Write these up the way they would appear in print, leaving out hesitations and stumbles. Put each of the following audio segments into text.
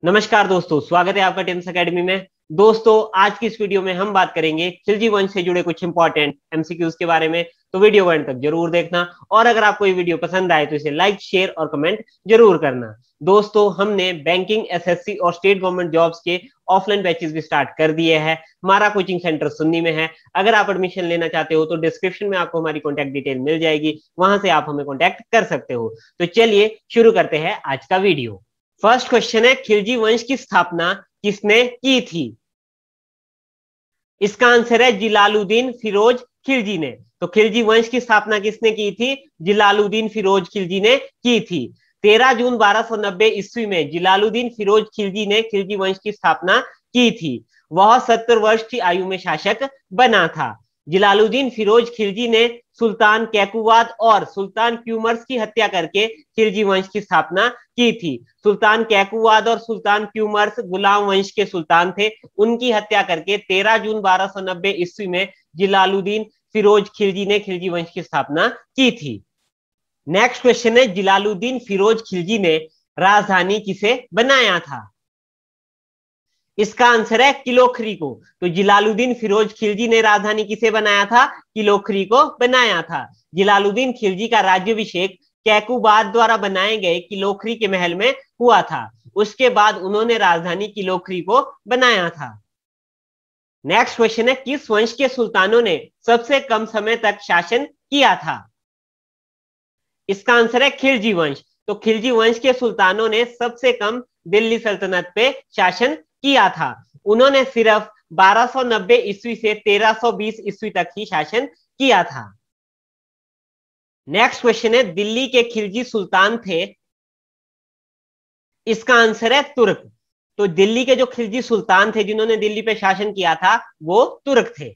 नमस्कार दोस्तों, स्वागत है आपका टेंस एकेडमी में। दोस्तों, आज की इस वीडियो में हम बात करेंगे खिलजी वंश से जुड़े कुछ इंपॉर्टेंट एमसीक्यूज के बारे में। तो वीडियो को अंत तक जरूर देखना और अगर आपको ये वीडियो पसंद आए तो इसे लाइक, शेयर और कमेंट जरूर करना। दोस्तों, हमने बैंकिंग, एसएससी और स्टेट गवर्नमेंट जॉब्स के ऑफलाइन बैचेस भी स्टार्ट कर दिए हैं। हमारा कोचिंग सेंटर सुन्नी में है। अगर आप एडमिशन लेना चाहते हो तो डिस्क्रिप्शन में आपको हमारी कॉन्टैक्ट डिटेल मिल जाएगी, वहां से आप हमें कॉन्टैक्ट कर सकते हो। तो चलिए शुरू करते हैं आज का वीडियो। फर्स्ट क्वेश्चन है, खिलजी वंश की स्थापना किसने की थी? इसका आंसर है जिलालुद्दीन फिरोज खिलजी ने। तो खिलजी वंश की स्थापना किसने की थी? जिलालुद्दीन फिरोज खिलजी ने की थी। 13 जून 1290 ईस्वी में जिलालुद्दीन फिरोज खिलजी ने खिलजी वंश की स्थापना की थी। वह 70 वर्ष की आयु में शासक बना था। जिलालुद्दीन फिरोज खिलजी ने सुल्तान कैकुबाद और सुल्तान क्यूमर्स की हत्या करके खिलजी वंश की स्थापना की थी। सुल्तान कैकुबाद और सुल्तान क्यूमर्स गुलाम वंश के सुल्तान थे। उनकी हत्या करके 13 जून 1290 ईस्वी में जिलालुद्दीन फिरोज खिलजी ने खिलजी वंश की स्थापना की थी। नेक्स्ट क्वेश्चन है, जिलालुद्दीन फिरोज खिलजी ने राजधानी किसे बनाया था? इसका आंसर है किलोखरी को। तो जिलालुद्दीन फिरोज खिलजी ने राजधानी किसे बनाया था? किलोखरी को बनाया था। जिलालुद्दीन खिलजी का राज्याभिषेक कैकुबाद द्वारा बनाए गए किलोखरी के महल में हुआ था। उसके बाद उन्होंने राजधानी किलोखरी को बनाया था। नेक्स्ट क्वेश्चन है, किस वंश के सुल्तानों ने सबसे कम समय तक शासन किया था? इसका आंसर है खिलजी वंश। तो खिलजी वंश के सुल्तानों ने सबसे कम दिल्ली सल्तनत पे शासन किया था। उन्होंने सिर्फ 1290 ईस्वी से 1320 ईस्वी तक ही शासन किया था। नेक्स्ट क्वेश्चन है, दिल्ली के खिलजी सुल्तान थे। इसका आंसर है तुर्क। तो दिल्ली के जो खिलजी सुल्तान थे जिन्होंने दिल्ली पे शासन किया था वो तुर्क थे।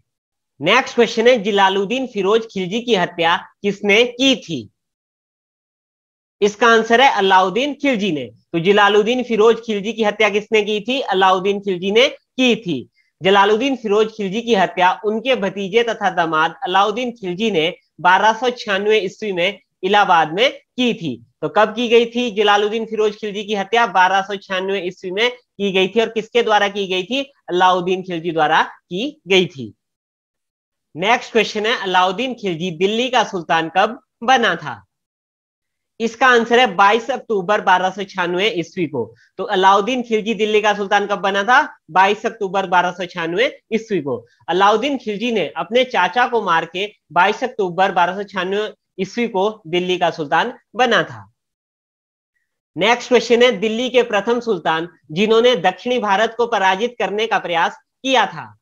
नेक्स्ट क्वेश्चन है, जिलालुद्दीन फिरोज खिलजी की हत्या किसने की थी? इसका आंसर है अलाउद्दीन खिलजी ने। तो जिलालुद्दीन फिरोज खिलजी की हत्या किसने की थी? अलाउद्दीन खिलजी ने की थी। जलालुद्दीन फिरोज खिलजी की हत्या उनके भतीजे तथा दामाद अलाउद्दीन खिलजी ने 1296 ईस्वी में इलाहाबाद में की थी। तो कब की गई थी जलालुद्दीन फिरोज खिलजी की हत्या? 1296 ईस्वी में की गई थी। और किसके द्वारा की गई थी? अलाउद्दीन खिलजी द्वारा की गई थी। नेक्स्ट क्वेश्चन है, अलाउद्दीन खिलजी दिल्ली का सुल्तान कब बना था? इसका आंसर है 22 अक्टूबर 1296 ईस्वी को। तो अलाउद्दीन खिलजी दिल्ली का सुल्तान कब बना था? 22 अक्टूबर 1296 ईस्वी को। अलाउद्दीन खिलजी ने अपने चाचा को मार के 22 अक्टूबर 1296 ईस्वी को दिल्ली का सुल्तान बना था। नेक्स्ट क्वेश्चन है, दिल्ली के प्रथम सुल्तान जिन्होंने दक्षिणी भारत को पराजित करने का प्रयास किया था?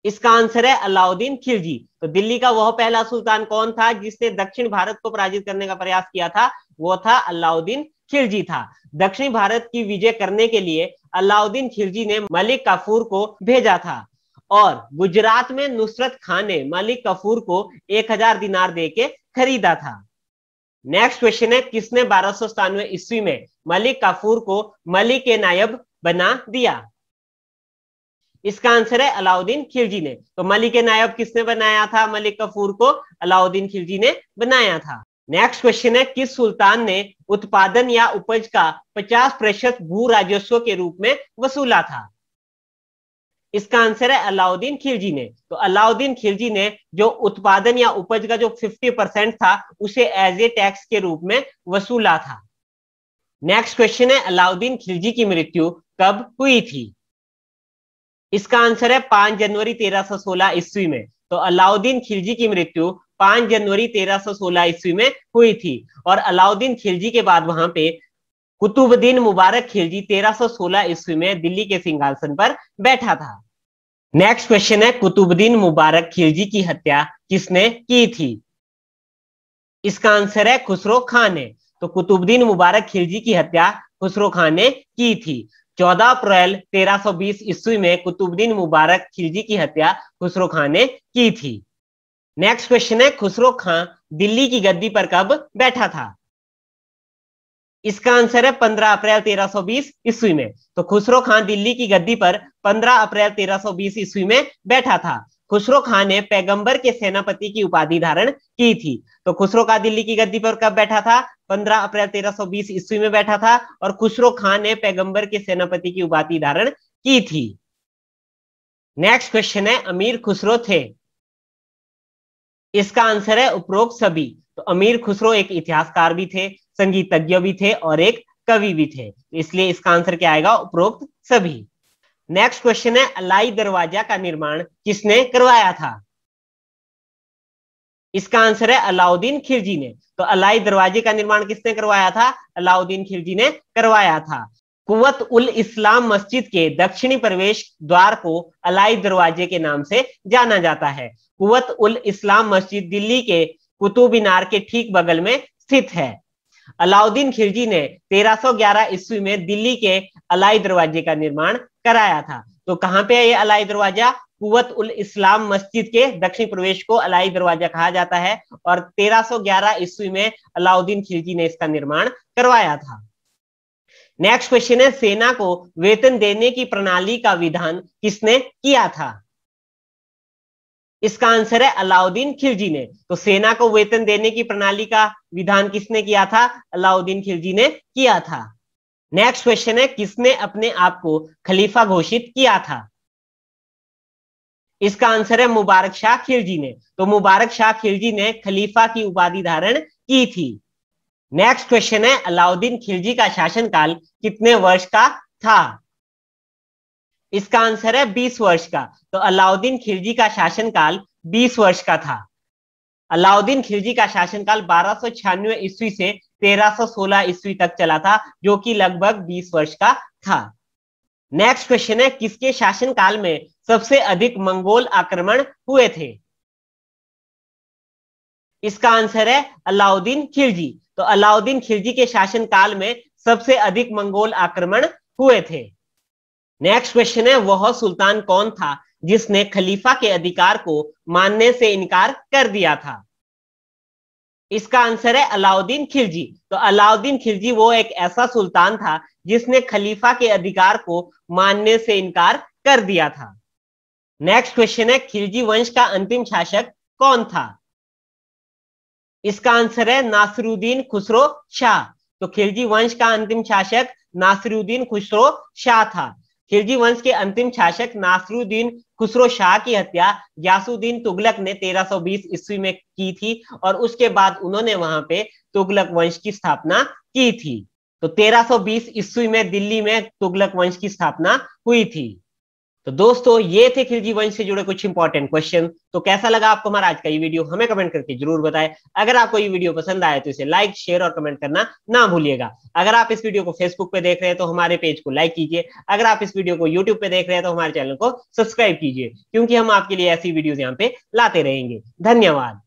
इसका आंसर है अलाउद्दीन खिलजी। तो दिल्ली का वह पहला सुल्तान कौन था जिसने दक्षिण भारत को पराजित करने का प्रयास किया था? वो था अलाउद्दीन खिलजी था। दक्षिण भारत की विजय करने के लिए अलाउद्दीन खिलजी ने मलिक काफूर को भेजा था और गुजरात में नुसरत खान ने मलिक काफूर को 1000 दिनार देके खरीदा था। नेक्स्ट क्वेश्चन है, किसने 1297 ईस्वी में मलिक काफूर को मलिक के नायब बना दिया? इसका आंसर है अलाउद्दीन खिलजी ने। तो मलिक नायब किसने बनाया था? मलिक काफूर को अलाउद्दीन खिलजी ने बनाया था। नेक्स्ट क्वेश्चन है, किस सुल्तान ने उत्पादन या उपज का 50% भू राजस्व के रूप में वसूला था? इसका आंसर है अलाउद्दीन खिलजी ने। तो अलाउद्दीन खिलजी ने जो उत्पादन या उपज का जो 50% था उसे एज ए टैक्स के रूप में वसूला था। नेक्स्ट क्वेश्चन है, अलाउद्दीन खिलजी की मृत्यु कब हुई थी? इसका आंसर है 5 जनवरी 1316 ईस्वी में। तो अलाउद्दीन खिलजी की मृत्यु 5 जनवरी 1316 ईस्वी में हुई थी। और अलाउद्दीन खिलजी के बाद वहां पे कुतुबुद्दीन मुबारक खिलजी 1316 ईस्वी में दिल्ली के सिंहासन पर बैठा था। नेक्स्ट क्वेश्चन है, कुतुबुद्दीन मुबारक खिलजी की हत्या किसने की थी? इसका आंसर है खुसरो खान ने। तो कुतुबुद्दीन मुबारक खिलजी की हत्या खुसरो खान ने की थी। 14 अप्रैल 1320 ईस्वी में कुतुबुद्दीन मुबारक खिलजी की हत्या खुसरो खान ने की थी। नेक्स्ट क्वेश्चन है, खुसरो खान दिल्ली की गद्दी पर कब बैठा था? इसका आंसर है 15 अप्रैल 1320 ईस्वी में। तो खुसरो खान दिल्ली की गद्दी पर 15 अप्रैल 1320 ईस्वी में बैठा था। खुसरो खान ने पैगंबर के सेनापति की उपाधि धारण की थी। तो खुसरो खान दिल्ली की गद्दी पर कब बैठा था? 15 अप्रैल 1320 ईस्वी में बैठा था और खुसरो खान ने पैगंबर के सेनापति की उपाधि धारण की थी। नेक्स्ट क्वेश्चन है अमीर खुसरो थे। इसका आंसर है उपरोक्त सभी। तो अमीर खुसरो एक इतिहासकार भी थे, संगीतज्ञ भी थे और एक कवि भी थे, इसलिए इसका आंसर क्या आएगा, उपरोक्त सभी। नेक्स्ट क्वेश्चन है अलाई दरवाजा का निर्माण किसने करवाया था। इसका आंसर है अलाउद्दीन खिलजी ने। तो अलाई दरवाजे का निर्माण किसने करवाया था, अलाउद्दीन खिलजी ने करवाया था। कुव्वत उल इस्लाम मस्जिद के दक्षिणी प्रवेश द्वार को अलाई दरवाजे के नाम से जाना जाता है। कुव्वत उल इस्लाम मस्जिद दिल्ली के कुतुब मीनार के ठीक बगल में स्थित है। अलाउद्दीन खिलजी ने 1311 ईस्वी में दिल्ली के अलाई दरवाजे का निर्माण कराया था। तो कहां पे है ये अलाई दरवाजा, कुव्वत उल इस्लाम मस्जिद के दक्षिण प्रवेश को अलाई दरवाजा कहा जाता है और 1311 ईस्वी में अलाउद्दीन खिलजी ने इसका निर्माण करवाया था। नेक्स्ट क्वेश्चन है सेना को वेतन देने की प्रणाली का विधान किसने किया था। इसका आंसर है अलाउद्दीन खिलजी ने। तो सेना को वेतन देने की प्रणाली का विधान किसने किया था, अलाउद्दीन खिलजी ने किया था। नेक्स्ट क्वेश्चन है किसने अपने आप को खलीफा घोषित किया था। इसका आंसर है मुबारक शाह खिलजी ने। तो मुबारक शाह खिलजी ने खलीफा की उपाधि धारण की थी। नेक्स्ट क्वेश्चन है अलाउद्दीन खिलजी का शासनकाल कितने वर्ष का था। इसका आंसर है 20 वर्ष का। तो अलाउद्दीन खिलजी का शासनकाल 20 वर्ष का था। अलाउद्दीन खिलजी का शासनकाल 1296 ईस्वी से 1316 ईस्वी तक चला था, जो कि लगभग 20 वर्ष का था। नेक्स्ट क्वेश्चन है किसके शासनकाल में सबसे अधिक मंगोल आक्रमण हुए थे। इसका आंसर है अलाउद्दीन खिलजी। तो अलाउद्दीन खिलजी के शासनकाल में सबसे अधिक मंगोल आक्रमण हुए थे। नेक्स्ट क्वेश्चन है वह सुल्तान कौन था जिसने खलीफा के अधिकार को मानने से इनकार कर दिया था। इसका आंसर है अलाउद्दीन खिलजी। तो अलाउद्दीन खिलजी वो एक ऐसा सुल्तान था जिसने खलीफा के अधिकार को मानने से इनकार कर दिया था। नेक्स्ट क्वेश्चन है खिलजी वंश का अंतिम शासक कौन था। इसका आंसर है नासिरुद्दीन खुसरो शाह। तो खिलजी वंश का अंतिम शासक नासिरुद्दीन खुसरो शाह था। खिलजी वंश के अंतिम शासक नासिरुद्दीन खुसरो शाह की हत्या गयासुद्दीन तुगलक ने 1320 ईस्वी में की थी और उसके बाद उन्होंने वहां पे तुगलक वंश की स्थापना की थी। तो 1320 ईस्वी में दिल्ली में तुगलक वंश की स्थापना हुई थी। तो दोस्तों ये थे खिलजी वंश से जुड़े कुछ इंपॉर्टेंट क्वेश्चन। तो कैसा लगा आपको हमारा आज का ये वीडियो, हमें कमेंट करके जरूर बताएं। अगर आपको ये वीडियो पसंद आए तो इसे लाइक, शेयर और कमेंट करना ना भूलिएगा। अगर आप इस वीडियो को फेसबुक पे देख रहे हैं तो हमारे पेज को लाइक कीजिए। अगर आप इस वीडियो को यूट्यूब पे देख रहे हैं तो हमारे चैनल को सब्सक्राइब कीजिए, क्योंकि हम आपके लिए ऐसी वीडियोज यहाँ पे लाते रहेंगे। धन्यवाद।